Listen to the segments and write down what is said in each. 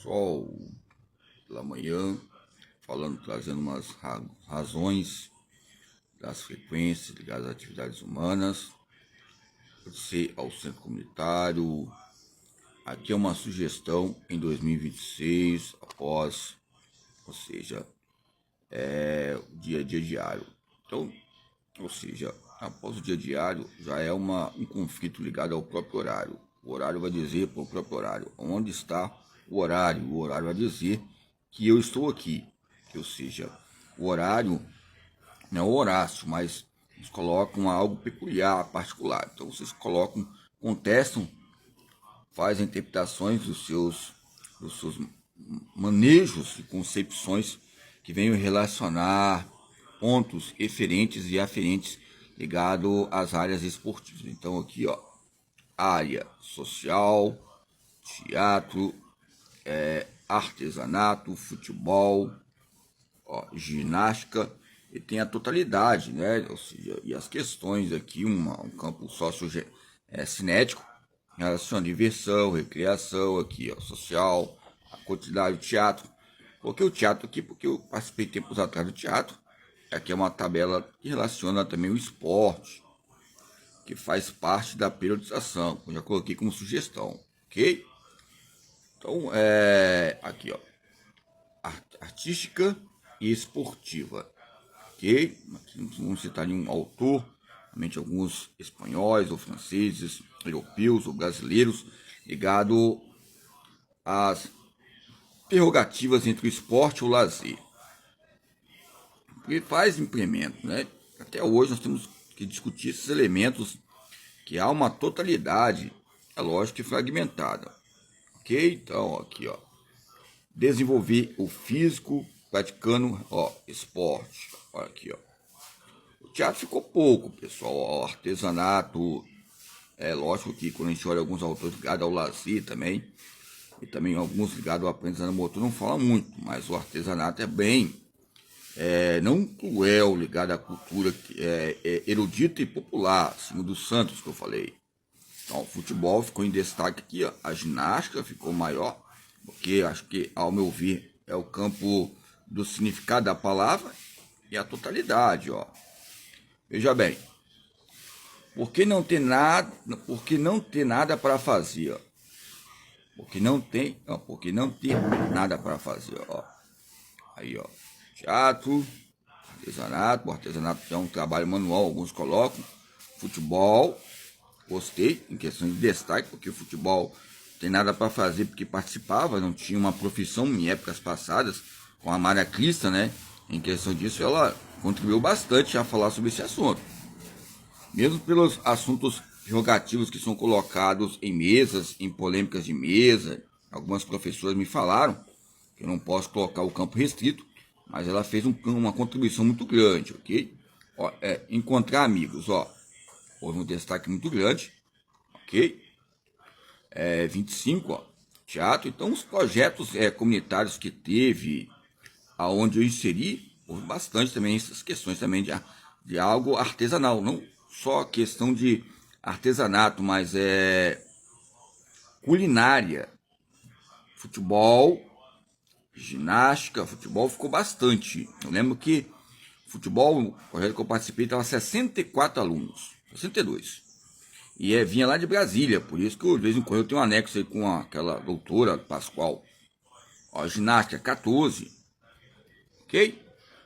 Sol pela manhã, trazendo umas razões das frequências ligadas às atividades humanas. Pode ser ao centro comunitário. Aqui é uma sugestão em 2026, após, ou seja, o dia a dia diário. Então, ou seja, após o dia diário, já é um conflito ligado ao próprio horário. O horário vai dizer para o próprio horário onde está o horário. O horário vai dizer que eu estou aqui. Ou seja, o horário não é o Horácio, mas eles colocam algo peculiar, particular. Então vocês colocam, contestam, fazem interpretações dos seus manejos e concepções que venham relacionar pontos referentes e aferentes ligados às áreas esportivas. Então aqui, ó, área social, teatro, artesanato, futebol, ó, ginástica, e tem a totalidade, né? Ou seja, e as questões aqui, um campo cinético, relaciona diversão, recreação, aqui, ó, social, a quantidade do teatro. Coloquei o teatro aqui porque eu participei tempos atrás do teatro. Aqui é uma tabela que relaciona também o esporte, que faz parte da periodização. Eu já coloquei como sugestão, ok? Então, aqui, ó, artística e esportiva, ok? Aqui vamos citar um autor, realmente alguns espanhóis ou franceses, europeus ou brasileiros, ligado às prerrogativas entre o esporte e o lazer. Porque faz implemento, né? Até hoje nós temos que discutir esses elementos, que há uma totalidade, é lógico que fragmentada, ok? Então, aqui, ó, desenvolver o físico praticando, ó, esporte. Olha aqui, ó. O teatro ficou pouco, pessoal. O artesanato, é lógico que quando a gente olha alguns autores ligados ao lazer também, e também alguns ligados ao aprendizado motor, não fala muito, mas o artesanato é bem, não cruel, ligado à cultura erudita e popular, acima dos santos que eu falei. Então, o futebol ficou em destaque aqui, ó. A ginástica ficou maior, porque acho que, ao meu ver, é o campo do significado da palavra e a totalidade, ó. Veja bem, por que não ter nada para fazer, ó? Porque não ter nada para fazer, ó. Aí, ó, teatro, artesanato, o artesanato é um trabalho manual, alguns colocam, futebol, gostei, em questão de destaque, porque o futebol tem nada para fazer, porque participava, não tinha uma profissão em épocas passadas, com a Maria Crista, né? Em questão disso, ela contribuiu bastante a falar sobre esse assunto. Mesmo pelos assuntos prerrogativos que são colocados em mesas, em polêmicas de mesa, algumas professoras me falaram que eu não posso colocar o campo restrito, mas ela fez uma contribuição muito grande, ok? Ó, encontrar amigos, ó, houve um destaque muito grande, ok? 25, ó, teatro. Então, os projetos comunitários que teve, aonde eu inseri, houve bastante também essas questões também de algo artesanal, não só questão de artesanato, mas culinária, futebol, ginástica. Futebol ficou bastante. Eu lembro que futebol, o projeto que eu participei, estava 64 alunos, 62. E vinha lá de Brasília, por isso que de vez em quando eu tenho um anexo aí com aquela doutora Pascoal. Ó, ginástica, 14. Ok?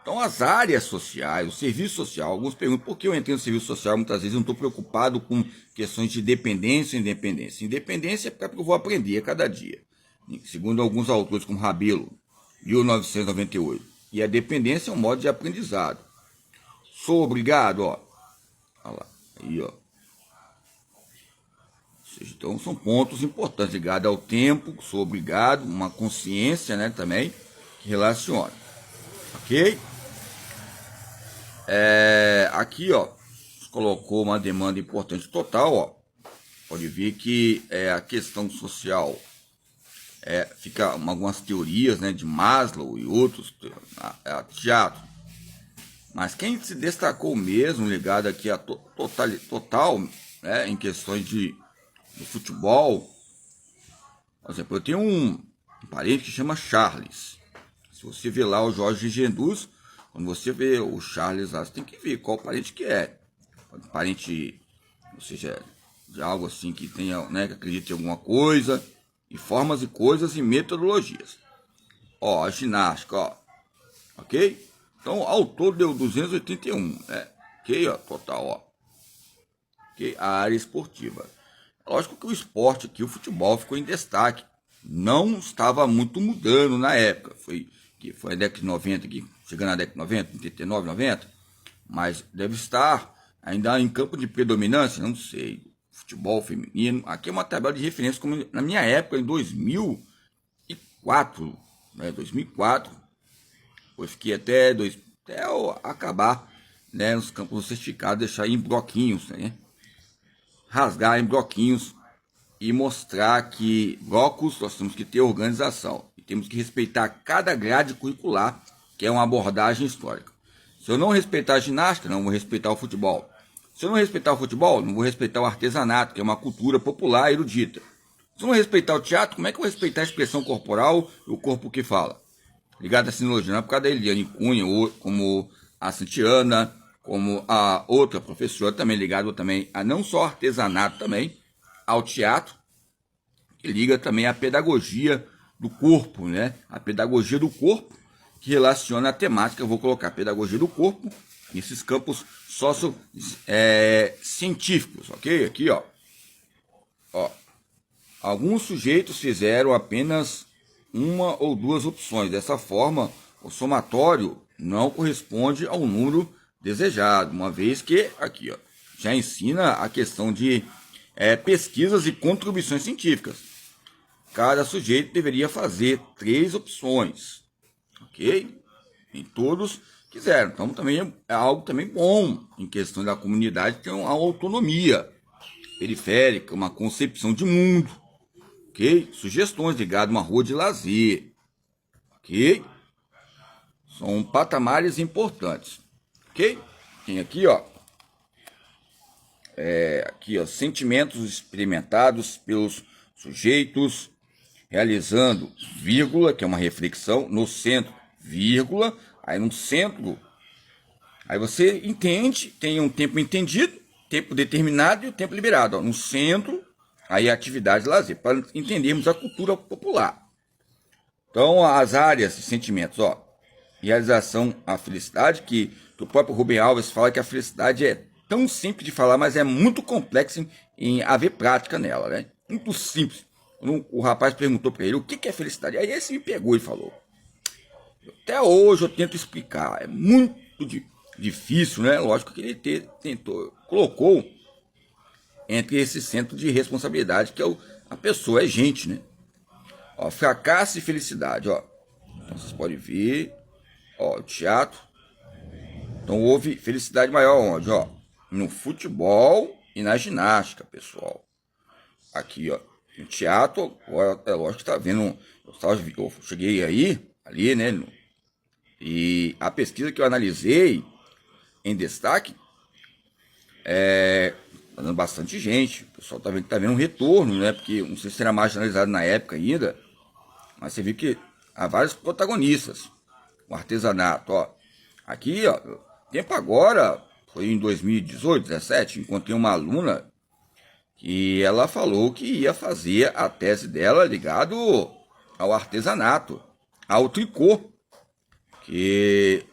Então, as áreas sociais, o serviço social, alguns perguntam por que eu entrei no serviço social. Muitas vezes eu não estou preocupado com questões de dependência ou independência. Independência é porque eu vou aprender a cada dia. Segundo alguns autores, como Rabelo, 1998. E a dependência é um modo de aprendizado. Sou obrigado, ó. Olha lá, aí, ó. Então, são pontos importantes ligados ao tempo, sou obrigado, uma consciência, né, também, que relaciona. Ok? Aqui, ó, colocou uma demanda importante total, ó. Pode ver que a questão social fica algumas teorias, né, de Maslow e outros, teatro. Mas quem se destacou mesmo, ligado aqui a total, em questões de futebol, por exemplo, eu tenho um um parente que chama Charles. Se você vê lá o Jorge Jesus, quando você vê o Charles lá, você tem que ver qual parente que é. Parente, ou seja, de algo assim que tenha, né, que acredite em alguma coisa, e formas e coisas e metodologias. Ó, a ginástica, ó. Ok? Então, ao todo deu 281, né? Ok, ó, total, ó. Ok? A área esportiva. Lógico que o esporte aqui, o futebol, ficou em destaque. Não estava muito mudando na época. Foi a década de 90 aqui, chegando na década de 90, 89, 90. Mas deve estar ainda em campo de predominância, não sei. Futebol feminino. Aqui é uma tabela de referência, como na minha época, em 2004. Né, 2004. Eu fiquei até eu acabar, né, nos campos certificados, deixar em bloquinhos, né? Rasgar em bloquinhos e mostrar que blocos nós temos que ter organização e temos que respeitar cada grade curricular, que é uma abordagem histórica. Se eu não respeitar a ginástica, não vou respeitar o futebol. Se eu não respeitar o futebol, não vou respeitar o artesanato, que é uma cultura popular erudita. Se eu não respeitar o teatro, como é que eu vou respeitar a expressão corporal e o corpo que fala? Ligado à sinologia, não é por causa da Eliane Cunha, como a Santiana, como a outra professora, também ligado também a não só artesanato, também ao teatro, que liga também à pedagogia do corpo, né? A pedagogia do corpo, que relaciona a temática, eu vou colocar a pedagogia do corpo nesses campos científicos, ok? Aqui, ó. Alguns sujeitos fizeram apenas uma ou duas opções. Dessa forma, o somatório não corresponde ao número desejado, uma vez que, aqui, ó, já ensina a questão de pesquisas e contribuições científicas. Cada sujeito deveria fazer 3 opções, ok? E todos quiseram. Então, também é algo também bom em questão da comunidade ter uma autonomia periférica, uma concepção de mundo, ok? Sugestões ligadas a uma rua de lazer, ok? São patamares importantes, ok? Tem aqui, ó, sentimentos experimentados pelos sujeitos, realizando, vírgula, que é uma reflexão, no centro, vírgula, aí no centro, aí você entende, tem um tempo entendido, tempo determinado e o tempo liberado, ó, no centro, aí a atividade de lazer, para entendermos a cultura popular. Então, as áreas de sentimentos, ó, realização, a felicidade, que o próprio Rubem Alves fala que a felicidade é tão simples de falar, mas é muito complexa em haver prática nela, né? Muito simples. O rapaz perguntou para ele o que é felicidade. Aí esse me pegou e falou. Até hoje eu tento explicar. É muito difícil, né? Lógico que ele colocou entre esse centro de responsabilidade, que é a pessoa, é gente, né? Ó, fracasso e felicidade, ó. Então vocês podem ver, ó, o teatro. Então houve felicidade maior onde, ó? No futebol e na ginástica, pessoal. Aqui, ó, no teatro, é lógico que tá vendo, eu cheguei ali, né? E a pesquisa que eu analisei em destaque tá dando bastante gente. O pessoal tá vendo um retorno, né? Porque não sei se era mais analisado na época ainda, mas você viu que há vários protagonistas. O artesanato, ó. Aqui, ó, tempo agora, foi em 2018, 17, encontrei uma aluna que ela falou que ia fazer a tese dela ligado ao artesanato, ao tricô, que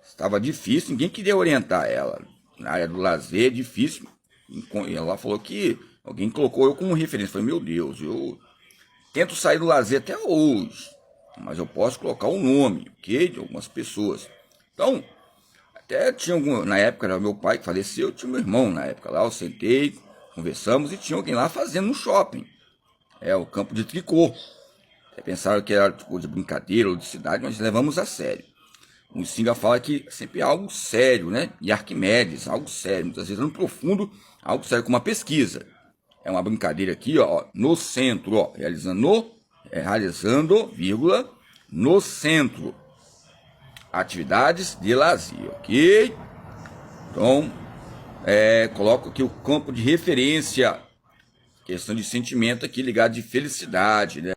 estava difícil, ninguém queria orientar ela. Na área do lazer, difícil. E ela falou que alguém colocou eu como referência. Eu falei, meu Deus, eu tento sair do lazer até hoje, mas eu posso colocar o nome, ok? De algumas pessoas. Então, até tinha na época, era meu pai que faleceu, tinha meu irmão na época lá, eu sentei, conversamos e tinha alguém lá fazendo no shopping. O campo de tricô. Pensaram que era tipo de brincadeira ou de cidade, mas levamos a sério. O Singa fala que sempre é algo sério, né? E Arquimedes, algo sério, muitas vezes no profundo, algo sério, como uma pesquisa. É uma brincadeira aqui, ó, no centro, ó, realizando, vírgula, no centro. Atividades de lazer, ok? Então, coloco aqui o campo de referência, questão de sentimento aqui ligado de felicidade, né?